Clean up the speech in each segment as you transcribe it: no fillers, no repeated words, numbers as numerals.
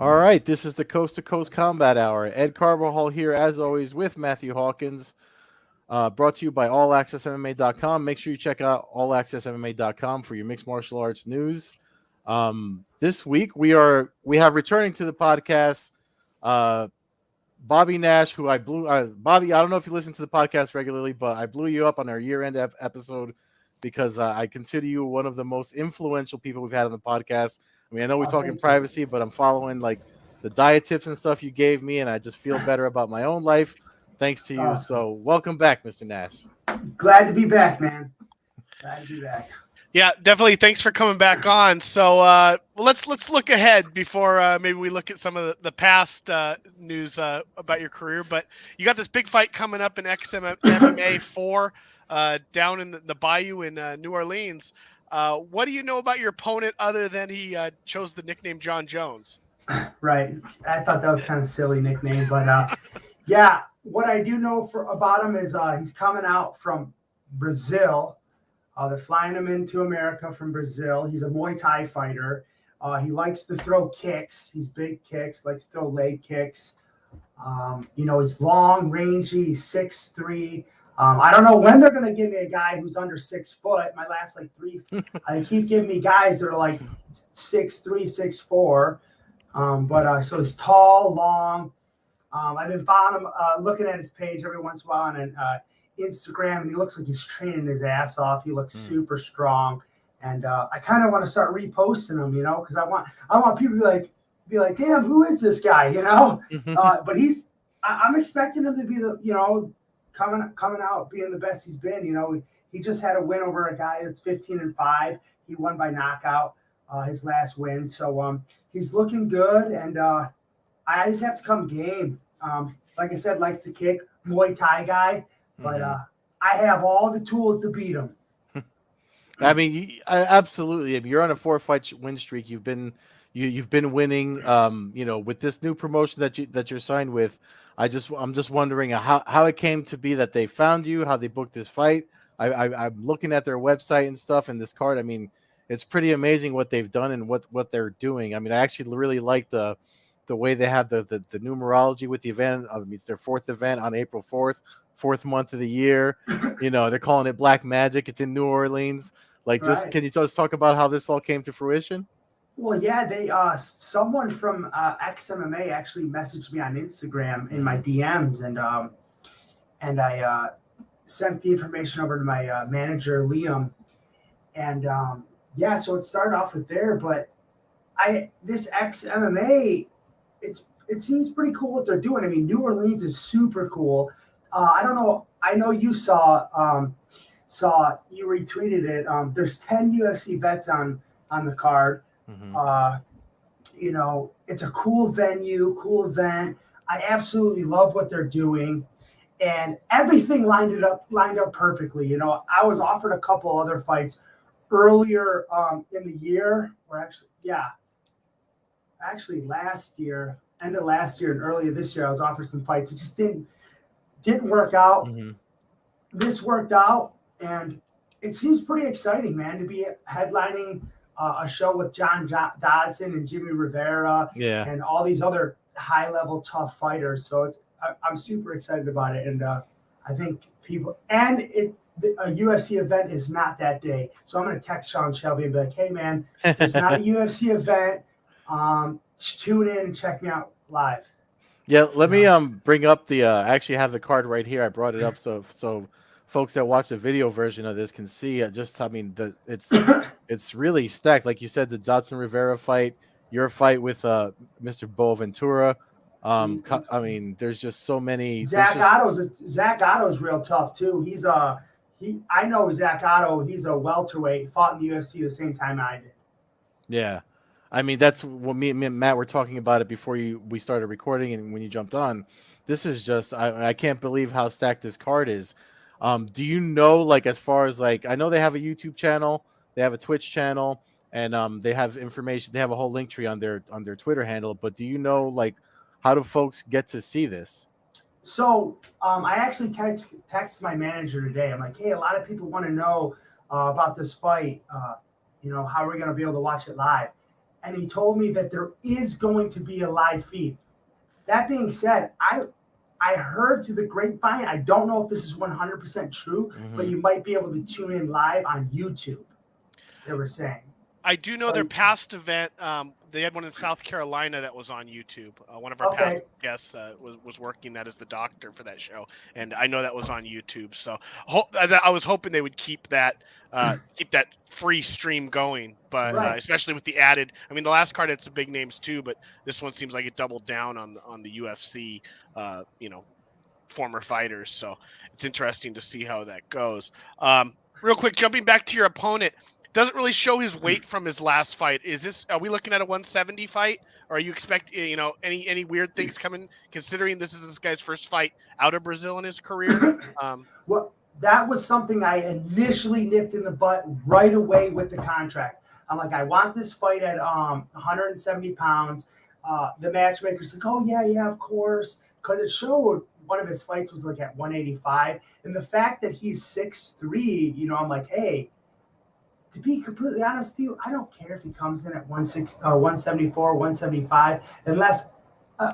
All right, this is the Coast to Coast Combat Hour. Ed Carvajal here, as always, with Matthew Hawkins. Brought to you by AllAccessMMA.com. Make sure you check out AllAccessMMA.com for your mixed martial arts news. This week we have returning to the podcast uh, Bobby Nash, who I blew. Bobby, I don't know if you listen to the podcast regularly, but I blew you up on our year-end episode because I consider you one of the most influential people we've had on the podcast. I mean, I know we Oh, talk in thank you. privacy, but I'm following like the diet tips and stuff you gave me, and I just feel better about my own life thanks to you. Awesome. So, welcome back, Mr. Nash. Glad to be back, man. Glad to be back. Yeah, definitely. Thanks for coming back on. So, let's look ahead before maybe we look at some of the past news about your career. But you got this big fight coming up in XMMA 4 down in the Bayou in New Orleans. What do you know about your opponent other than he chose the nickname John Jones? Right. I thought that was kind of silly nickname, but yeah. What I do know about him is he's coming out from Brazil. They're flying him into America from Brazil. He's a Muay Thai fighter. He likes to throw kicks. He's big kicks, likes to throw leg kicks. He's long, rangy, he's 6'3". I don't know when they're going to give me a guy who's under 6 foot. My last they keep giving me guys that are like 6'3", 6'4". So he's tall, long. I've been following him, looking at his page every once in a while on Instagram, and he looks like he's training his ass off. He looks super strong, and I kind of want to start reposting him, because I want people to be like, damn, who is this guy, But I'm expecting him to be coming out being the best he's been. He just had a win over a guy that's 15-5. He won by knockout his last win, so he's looking good, and I just have to come game. Like I said, likes to kick, Muay Thai guy, but I have all the tools to beat him. I mean, absolutely. I mean, you're on a 4-fight win streak. You've been winning. With this new promotion that you're signed with, I'm just wondering how it came to be that they found you, how they booked this fight. I'm looking at their website and stuff, and this card. I mean, it's pretty amazing what they've done and what they're doing. I mean, I actually really like the way they have the numerology with the event. I mean, it's their 4th event on April 4th, 4th month of the year. They're calling it Black Magic. It's in New Orleans. Can you just talk about how this all came to fruition? Well, yeah, they someone from XMMA actually messaged me on Instagram in my DMs, and I sent the information over to my manager Liam, and so it started off with there. But this XMMA, it seems pretty cool what they're doing. I mean, New Orleans is super cool. I don't know. I know you saw you retweeted it. There's 10 UFC vets on the card. It's a cool venue, cool event. I absolutely love what they're doing, and everything lined up perfectly. I was offered a couple other fights earlier in the year, or actually last year, end of last year and earlier this year, I was offered some fights. It just didn't work out. This worked out, and it seems pretty exciting, man, to be headlining a show with John Dodson and Jimmy Rivera and all these other high-level tough fighters. So I'm super excited about it, and I think people – and a UFC event is not that day. So I'm going to text Sean Shelby and be like, hey, man, there's not a UFC event. Tune in and check me out live. Yeah, let me bring up I actually have the card right here. I brought it up so folks that watch the video version of this can see it's really stacked. Like you said, the Dodson Rivera fight, your fight with Mr. Boaventura. I mean, there's just so many. Zach Otto's real tough too. I know Zach Otto. He's a welterweight. Fought in the UFC the same time I did. Yeah. I mean, that's what me and Matt were talking about it before we started recording, and when you jumped on. This is just I can't believe how stacked this card is. Do you know, as far as I know they have a YouTube channel, they have a Twitch channel, and they have information. They have a whole link tree on their Twitter handle. But do you know how do folks get to see this? So I actually text my manager today. I'm like, hey, a lot of people want to know about this fight. How are we going to be able to watch it live? and he told me that there is going to be a live feed. That being said, I heard to the grapevine, I don't know if this is 100% true, but you might be able to tune in live on YouTube, they were saying. I do know their past event. They had one in South Carolina that was on YouTube. One of our past guests was working that as the doctor for that show, and I know that was on YouTube. So I was hoping they would keep that free stream going, but especially with the added. I mean, the last card had some big names too, but this one seems like it doubled down on the UFC, former fighters. So it's interesting to see how that goes. Real quick, jumping back to your opponent. Doesn't really show his weight from his last fight. Are we looking at a 170 fight? Or are you expecting, any weird things coming, considering this is this guy's first fight out of Brazil in his career? Well, that was something I initially nipped in the butt right away with the contract. I'm like, I want this fight at 170 pounds. The matchmaker's like, oh, yeah, of course. Because it showed one of his fights was like at 185. And the fact that he's 6'3", I'm like, hey, to be completely honest with you, I don't care if he comes in at 174, 175,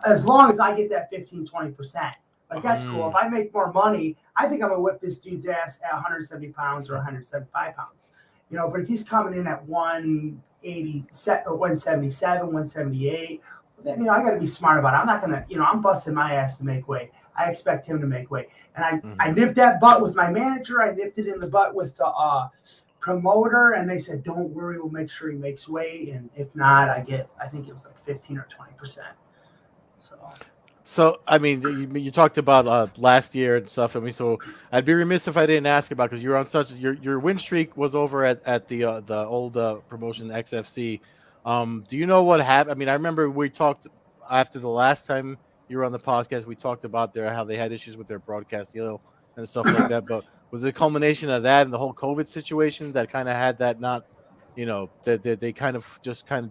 as long as I get that 15, 20%. Like, that's cool. If I make more money, I think I'm going to whip this dude's ass at 170 pounds or 175 pounds. But if he's coming in at 180, or 177, 178, then, I got to be smart about it. I'm not going to, I'm busting my ass to make weight. I expect him to make weight. And I nipped that butt with my manager. I nipped it in the butt with the promoter, and they said, don't worry, we'll make sure he makes weight, and if not, I think it was like 15 or 20%. So I mean, you talked about last year and stuff. I mean, so I'd be remiss if I didn't ask about, because you're on such your win streak was over at the old promotion XFC. Do you know what happened? I mean, I remember we talked after the last time you were on the podcast. We talked about how they had issues with their broadcast deal and stuff like that, but was it a culmination of that and the whole COVID situation that kind of had that that they kind of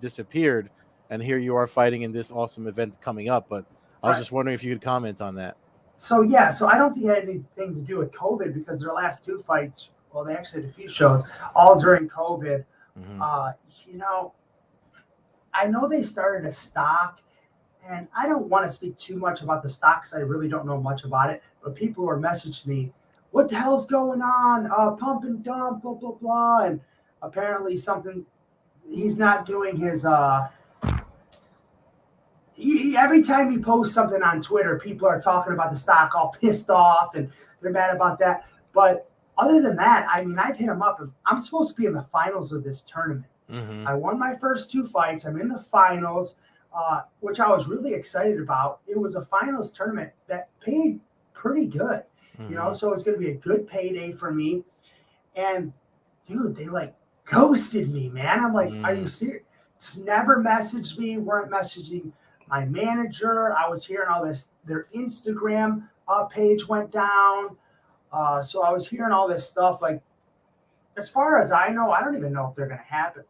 disappeared, and here you are fighting in this awesome event coming up? But I was just wondering if you could comment on that. So I don't think it had anything to do with COVID, because their last two fights, well, they actually had a few shows all during COVID. I know they started a stock, and I don't want to speak too much about the stock because I really don't know much about it, but people were messaging me, what the hell's going on? Pump and dump, blah, blah, blah. And apparently he's not doing his, every time he posts something on Twitter, people are talking about the stock all pissed off and they're mad about that. But other than that, I mean, I've hit him up. I'm supposed to be in the finals of this tournament. I won my first two fights. I'm in the finals, which I was really excited about. It was a finals tournament that paid pretty good. So it's going to be a good payday for me. And dude, they ghosted me, man. I'm like, are you serious? Just never messaged me, weren't messaging my manager. I was hearing all this. Their Instagram page went down. So I was hearing all this stuff. Like, as far as I know, I don't even know if they're going to happen.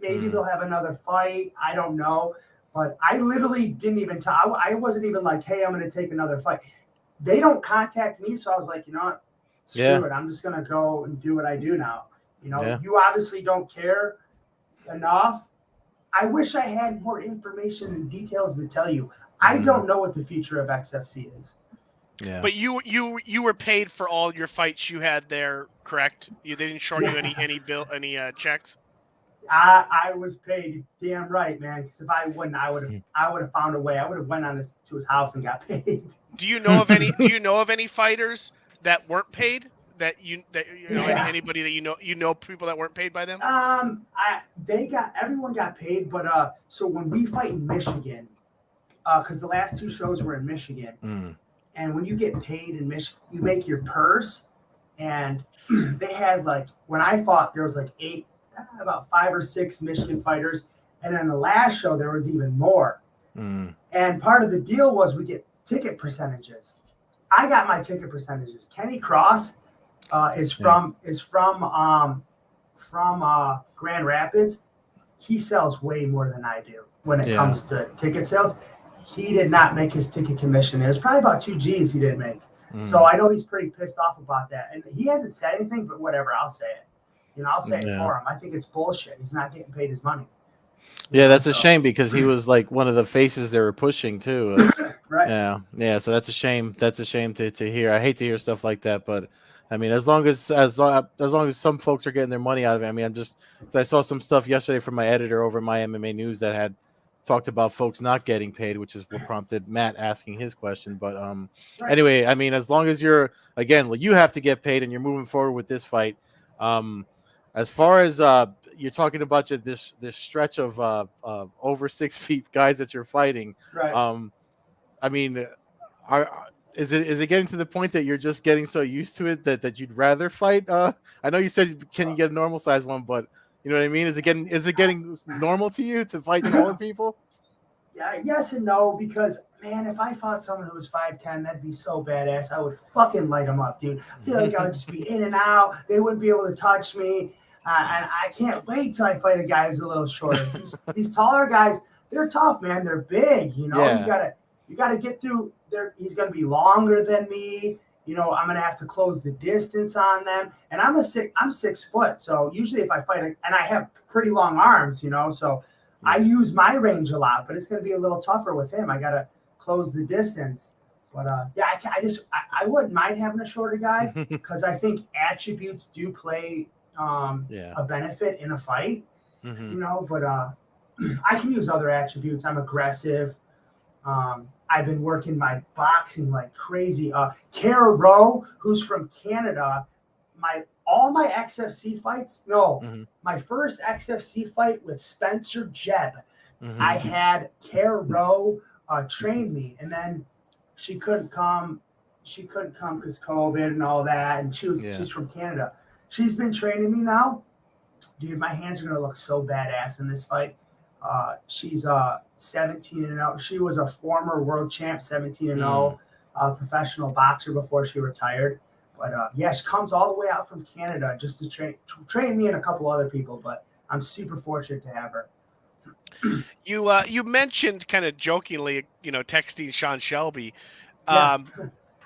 Maybe they'll have another fight. I don't know. But I literally didn't even tell. I wasn't even like, hey, I'm going to take another fight. They don't contact me, so I was like, you know what? Screw it. I'm just going to go and do what I do now. You obviously don't care enough. I wish I had more information and details to tell you. I don't know what the future of XFC is. Yeah. But you were paid for all your fights you had there, correct? They didn't short you any checks? I was paid. Damn right, man. Because if I wouldn't, I would have found a way. I would have went to his house and got paid. Do you know of any? Do you know of any fighters that weren't paid? Anybody that you know people that weren't paid by them? Everyone got paid, but so when we fight in Michigan, because the last two shows were in Michigan, and when you get paid in Michigan, you make your purse, and they had when I fought, there was about 5 or 6 Michigan fighters, and then the last show there was even more. And part of the deal was we get ticket percentages. I got my ticket percentages. Kenny Cross is from Grand Rapids. He sells way more than I do when it comes to ticket sales. He did not make his ticket commission. It was probably about 2 G's he didn't make. So I know he's pretty pissed off about that. And he hasn't said anything, but whatever, I'll say it. I'll say it for him. I think it's bullshit. He's not getting paid his money. Yeah, that's a So, shame because he was like one of the faces they were pushing too. right. Yeah. So that's a shame. That's a shame to hear. I hate to hear stuff like that, but I mean, as long as some folks are getting their money out of it. I mean, I'm just 'cause I saw some stuff yesterday from my editor over My MMA News that had talked about folks not getting paid, which is what prompted Matt asking his question. But Right. anyway, I mean, as long as you're again, you have to get paid and you're moving forward with this fight. Um, as far as you're talking about this stretch of over 6 feet guys that you're fighting, Right. I mean, is it getting to the point that you're just getting so used to it that you'd rather fight? I know you said can you get a normal size one, but you know what I mean. Is it getting normal to you to fight taller people? Yeah, yes and no, because man, if I fought someone who was 5'10", that'd be so badass. I would fucking light them up, dude. I feel like I would just be in and out. They wouldn't be able to touch me. And I can't wait till I fight a guy who's a little shorter. These taller guys, they're tough, man. They're big, you know. Yeah. You gotta get through there. He's gonna be longer than me. You know, I'm gonna have to close the distance on them. And I'm 6 foot. So usually if I fight and I have pretty long arms, you know, so I use my range a lot, but it's going to be a little tougher with him. I got to close the distance. But yeah, I wouldn't mind having a shorter guy because I think attributes do play a benefit in a fight, you know, but I can use other attributes. I'm aggressive. I've been working my boxing like crazy. Kara Rowe, who's from Canada, all my XFC fights, my first XFC fight with Spencer Jebb, I had Kara Rowe train me, and then she couldn't come. She couldn't come because COVID and all that, and she's from Canada. She's been training me now. Dude, my hands are gonna look so badass in this fight. She's 17-0. She was a former world champ, 17-0, professional boxer before she retired. But yeah, she comes all the way out from Canada just to train me and a couple other people. But I'm super fortunate to have her. You mentioned kind of jokingly, texting Sean Shelby. Yeah.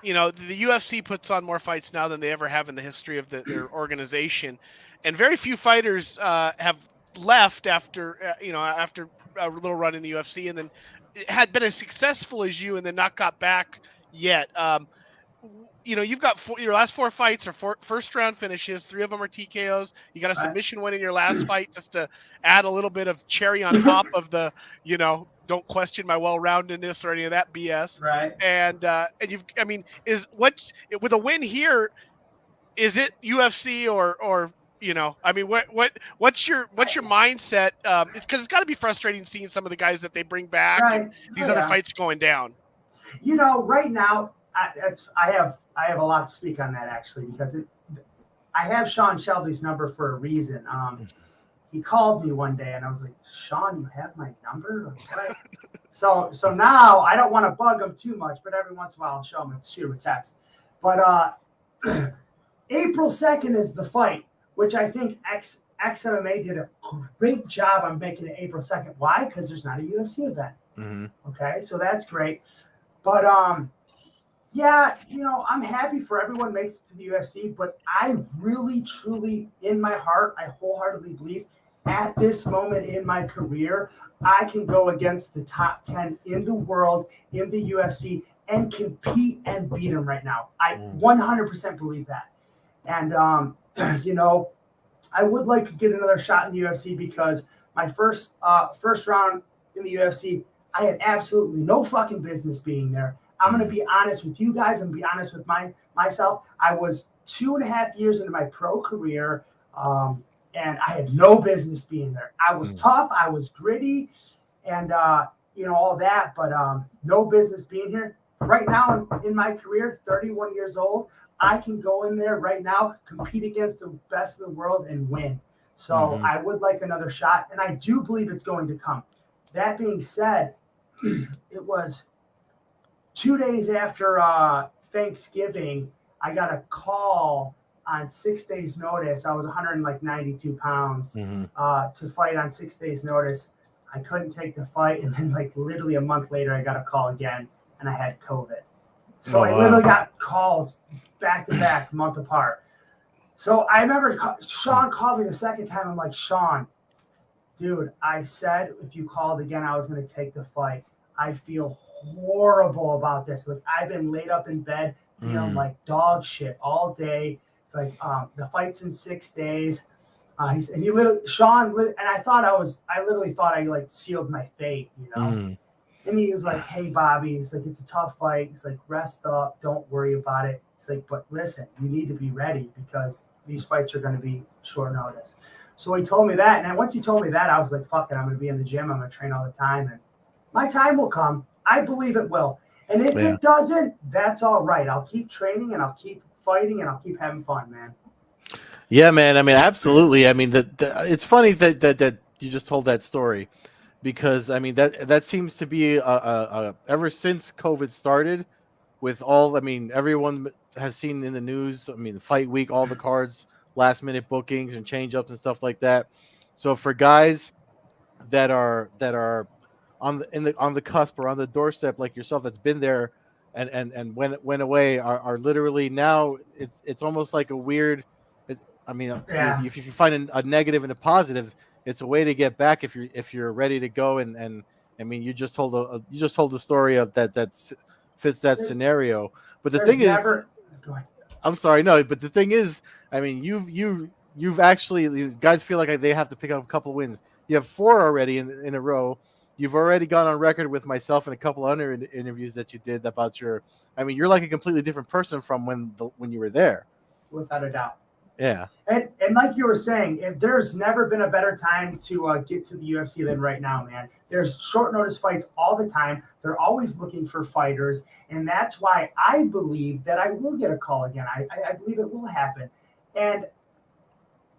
The UFC puts on more fights now than they ever have in the history of their organization, and very few fighters have left after after a little run in the UFC, and then had been as successful as you, and then not got back yet. You've got your last 4 fights are first round finishes. 3 of them are TKOs. You got a submission win in your last fight just to add a little bit of cherry on top of the, don't question my well-roundedness or any of that BS. Right. And with a win here, is it UFC or what's your mindset? It's because it's got to be frustrating seeing some of the guys that they bring back and these other fights going down. Right now, I have a lot to speak on that actually because I have Sean Shelby's number for a reason. He called me one day and I was like, Sean, you have my number? Like, what? So now I don't want to bug him too much, but every once in a while I'll shoot him a text. But April 2nd is the fight, which I think XMMA did a great job on making it April 2nd. Why? Because there's not a UFC event. Okay, so that's great. But yeah, I'm happy for everyone makes it to the UFC, but I really, truly, in my heart, I wholeheartedly believe at this moment in my career, I can go against the top 10 in the world, in the UFC, and compete and beat them right now. I 100% believe that. And, I would like to get another shot in the UFC because my first round in the UFC, I had absolutely no fucking business being there. I'm going to be honest with you guys. I'm going to be honest with myself. I was 2.5 years into my pro career, and I had no business being there. I was tough. I was gritty and, all that, but no business being here. Right now in my career, 31 years old, I can go in there right now, compete against the best in the world and win. So I would like another shot, and I do believe it's going to come. That being said, it was 2 days after Thanksgiving, I got a call on 6 days' notice. I was 192 pounds to fight on 6 days' notice. I couldn't take the fight, and then literally a month later, I got a call again, and I had COVID. So I literally got calls back to back, month apart. So I remember Sean called me the second time. I'm like, Sean, Dude, I said if you called again, I was going to take the fight. I feel horrible about this. Like I've been laid up in bed feeling like dog shit all day. It's like the fight's in 6 days. He literally, and I literally thought I like sealed my fate, you know. And he was like, "Hey, Bobby," he's like, "it's a tough fight." He's like, "Rest up, don't worry about it." He's like, "But listen, you need to be ready because these fights are going to be short notice." So he told me that, and once he told me that, I was like, "Fuck it, I'm going to be in the gym. I'm going to train all the time, and my time will come. I believe it will. And if it doesn't, that's all right. I'll keep training and I'll keep fighting and I'll keep having fun, man." Yeah, man. I mean, absolutely. I mean, it's funny that you just told that story, because I mean that seems to be ever since COVID started, with all. I mean, everyone has seen in the news. I mean, Fight Week, all the cards, last minute bookings and change ups and stuff like that. So for guys that are on the cusp or on the doorstep like yourself, that's been there and went away, are literally now it's almost like a weird. I mean, Yeah. if you find a negative and a positive, it's a way to get back if you're ready to go. And I mean, you just told the story of that fits that scenario. But the thing is, Go ahead. I'm sorry, no. But the thing is, I mean, you've actually, you guys feel like they have to pick up a couple wins. You have 4 already in a row. You've already gone on record with myself and a couple other interviews that you did about your. I mean, you're like a completely different person from when you were there. Without a doubt. Yeah. And like you were saying, if there's never been a better time to get to the UFC than right now, man. There's short notice fights all the time. They're always looking for fighters, and that's why I believe that I will get a call again. I believe it will happen, and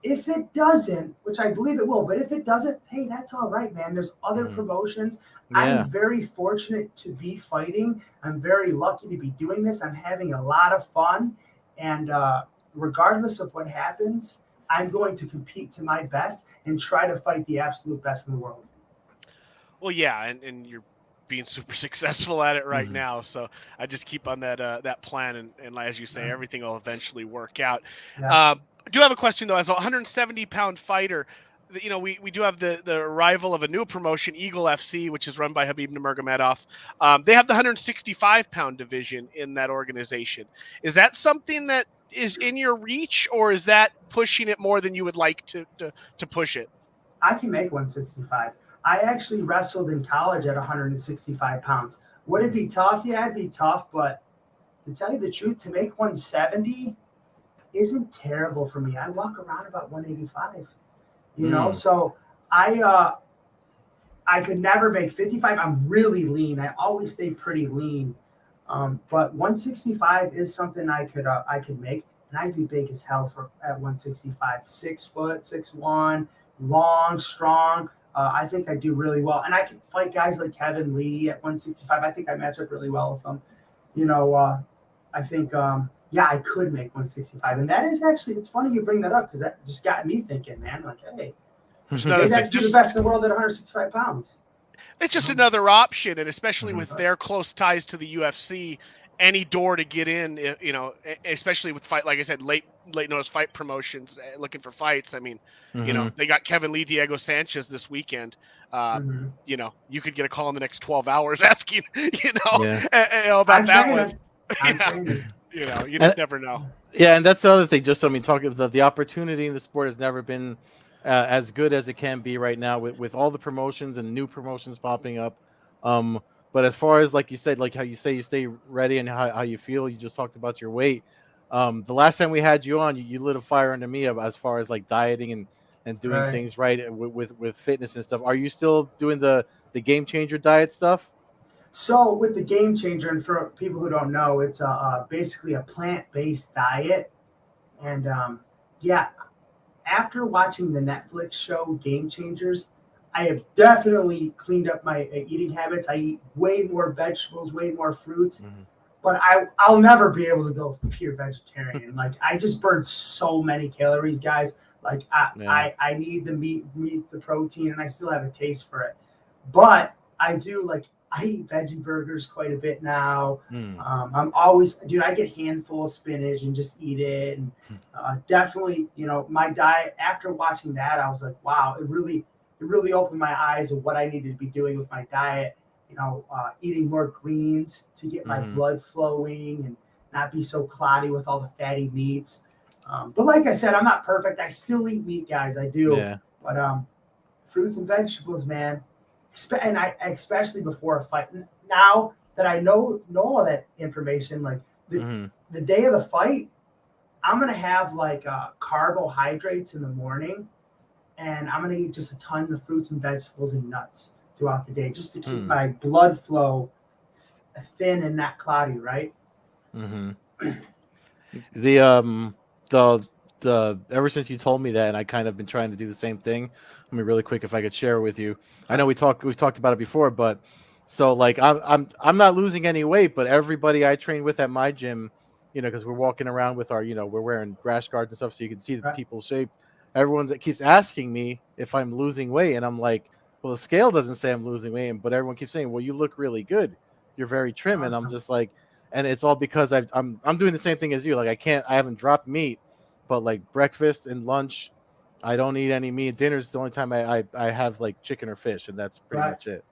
if it doesn't, which I believe it will, but if it doesn't, hey, that's all right, man. There's other promotions. Yeah. I'm very fortunate to be fighting. I'm very lucky to be doing this. I'm having a lot of fun, and regardless of what happens, I'm going to compete to my best and try to fight the absolute best in the world. Well, yeah, and you're being super successful at it right now. So I just keep on that plan, and as you say, everything will eventually work out. Yeah. I do have a question though. As a 170-pound fighter, you know, we do have the arrival of a new promotion, Eagle FC, which is run by Habib Nurmagomedov. They have the 165-pound division in that organization. Is that something that is in your reach, or is that pushing it more than you would like to push it? I can make 165. I actually wrestled in college at 165 pounds. Would it be tough? Yeah, it'd be tough. But to tell you the truth, to make 170 isn't terrible for me. I walk around about 185, you know? So I could never make 55. I'm really lean. I always stay pretty lean. But 165 is something I could make, and I'd be big as hell at 165. 6 foot, 6'1", long, strong. I think I do really well, and I can fight guys like Kevin Lee at 165. I think I match up really well with them. You know, I think I could make 165, and that is actually, it's funny you bring that up because that just got me thinking, man. Like, hey, maybe I could be the best in the world at 165 pounds. It's just another option, and especially with their close ties to the UFC, any door to get in, you know, especially with fight, like I said, late notice fight promotions looking for fights. I mean, you know, they got Kevin Lee, Diego Sanchez this weekend. You know, you could get a call in the next 12 hours asking, you know, about that one. You know, you just never know. Yeah, and that's the other thing. Just, I mean, talking about the opportunity in the sport has never been as good as it can be right now with all the promotions and new promotions popping up. But as far as, like you said, like how you say you stay ready and how you feel, you just talked about your weight. The last time we had you on, you lit a fire under me as far as like dieting and doing things right with fitness and stuff. Are you still doing the game changer diet stuff? So with the Game Changer, and for people who don't know, it's basically a plant-based diet. And after watching the Netflix show Game Changers, I have definitely cleaned up my eating habits. I eat way more vegetables, way more fruits, but I'll never be able to go pure vegetarian. Like, I just burn so many calories, guys. Like, I need the meat, the protein, and I still have a taste for it. But I eat veggie burgers quite a bit now. I'm always, dude, I get a handful of spinach and just eat it. And definitely, you know, my diet, after watching that, I was like, wow, it really, really opened my eyes of what I needed to be doing with my diet. Eating more greens to get my blood flowing and not be so clotty with all the fatty meats. But like I said, I'm not perfect. I still eat meat, guys. I do. Yeah. But fruits and vegetables, man. And I especially before a fight. Now that I know all that information, like the day of the fight, I'm gonna have like carbohydrates in the morning, and I'm gonna eat just a ton of fruits and vegetables and nuts throughout the day, just to keep my blood flow thin and not cloudy, right? The ever since you told me that, and I kind of been trying to do the same thing. I mean, really quick, if I could share with you. I know we've talked about it before, but so like I'm not losing any weight, but everybody I train with at my gym, because we're walking around with our, we're wearing rash guards and stuff, so you can see the people's shape. Everyone that keeps asking me if I'm losing weight, and I'm like, well, the scale doesn't say I'm losing weight, but everyone keeps saying, well, you look really good, you're very trim, and I'm just like, and it's all because I'm doing the same thing as you. Like I haven't dropped meat, but like breakfast and lunch, I don't eat any meat. Dinner's the only time I have like chicken or fish, and that's pretty much it.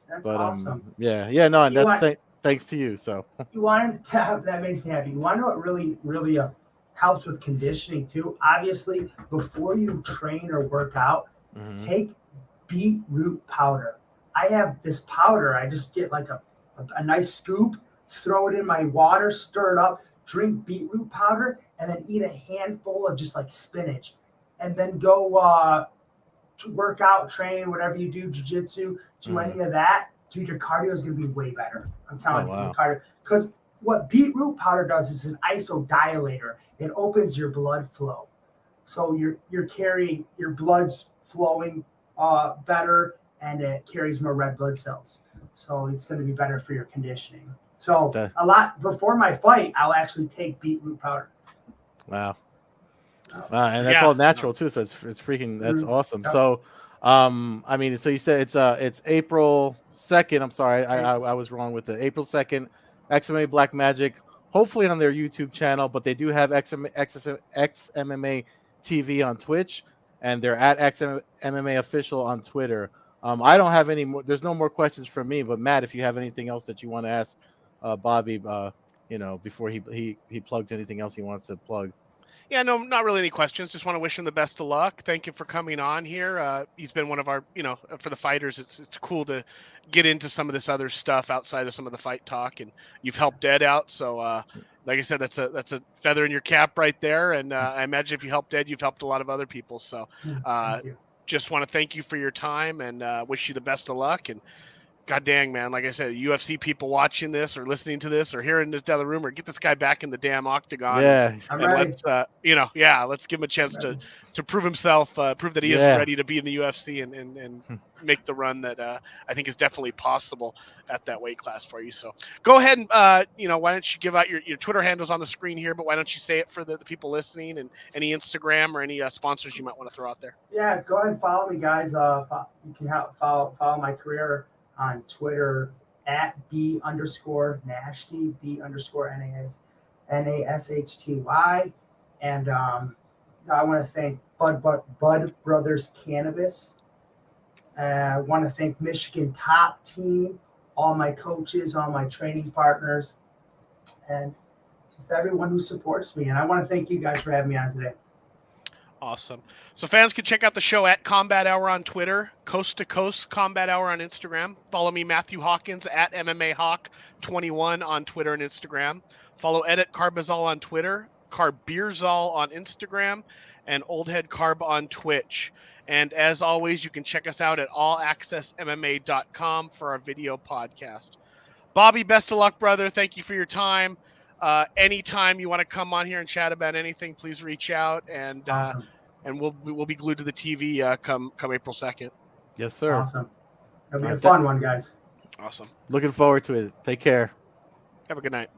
That's but awesome. no, and that's thanks to you. So you want to have, that makes me happy. You want to know what really helps with conditioning too? Obviously, before you train or work out, take beetroot powder. I have this powder. I just get like a nice scoop, throw it in my water, stir it up, drink beetroot powder, and then eat a handful of just like spinach, and then go work out, train, whatever you do, jiu-jitsu, do any of that. Dude, your cardio is going to be way better. I'm telling you, your cardio. Because what beetroot powder does is an isodilator. It opens your blood flow. So you're carrying, your blood's flowing better, and it carries more red blood cells. So it's going to be better for your conditioning. So a lot before my fight, I'll actually take beetroot powder. Wow. And that's all natural too. So it's freaking, that's awesome. So, I mean, so you said it's April 2nd. I'm sorry. I was wrong with the April 2nd, XMMA Black Magic, hopefully on their YouTube channel, but they do have XMMA TV on Twitch, and they're at XMMA official on Twitter. I don't have any more. There's no more questions from me, but Matt, if you have anything else that you want to ask Bobby, before he plugs anything else he wants to plug. Yeah, no, not really any questions. Just want to wish him the best of luck. Thank you for coming on here. He's been one of our, for the fighters, it's cool to get into some of this other stuff outside of some of the fight talk, and you've helped Ed out. So, like I said, that's a feather in your cap right there. And I imagine if you helped Ed, you've helped a lot of other people. So, just want to thank you for your time and wish you the best of luck. And God dang, man, like I said, UFC people watching this or listening to this or hearing this down the room, or get this guy back in the damn octagon. Yeah. And let's, let's give him a chance to prove himself, prove that he is ready to be in the UFC and make the run that I think is definitely possible at that weight class for you. So go ahead and, why don't you give out your Twitter handles on the screen here, but why don't you say it for the people listening, and any Instagram or any sponsors you might want to throw out there? Yeah, go ahead and follow me, guys. You can follow my career on Twitter at B_Nashty, B_NASHTY. And I want to thank Bud Brothers Cannabis. I want to thank Michigan Top Team, all my coaches, all my training partners, and just everyone who supports me. And I want to thank you guys for having me on today. Awesome. So fans can check out the show at Combat Hour on Twitter, Coast to Coast Combat Hour on Instagram. Follow me, Matthew Hawkins, at MMA Hawk 21 on Twitter and Instagram. Follow Edit Carbazol on Twitter, Carbeerzol on Instagram, and Old Head Carb on Twitch. And as always, you can check us out at allaccessmma.com for our video podcast. Bobby, best of luck, brother. Thank you for your time. Anytime you want to come on here and chat about anything, please reach out, and awesome. And we'll be glued to the TV come April 2nd. Yes, sir. Awesome. It'll be a fun one, guys. Awesome. Looking forward to it. Take care. Have a good night.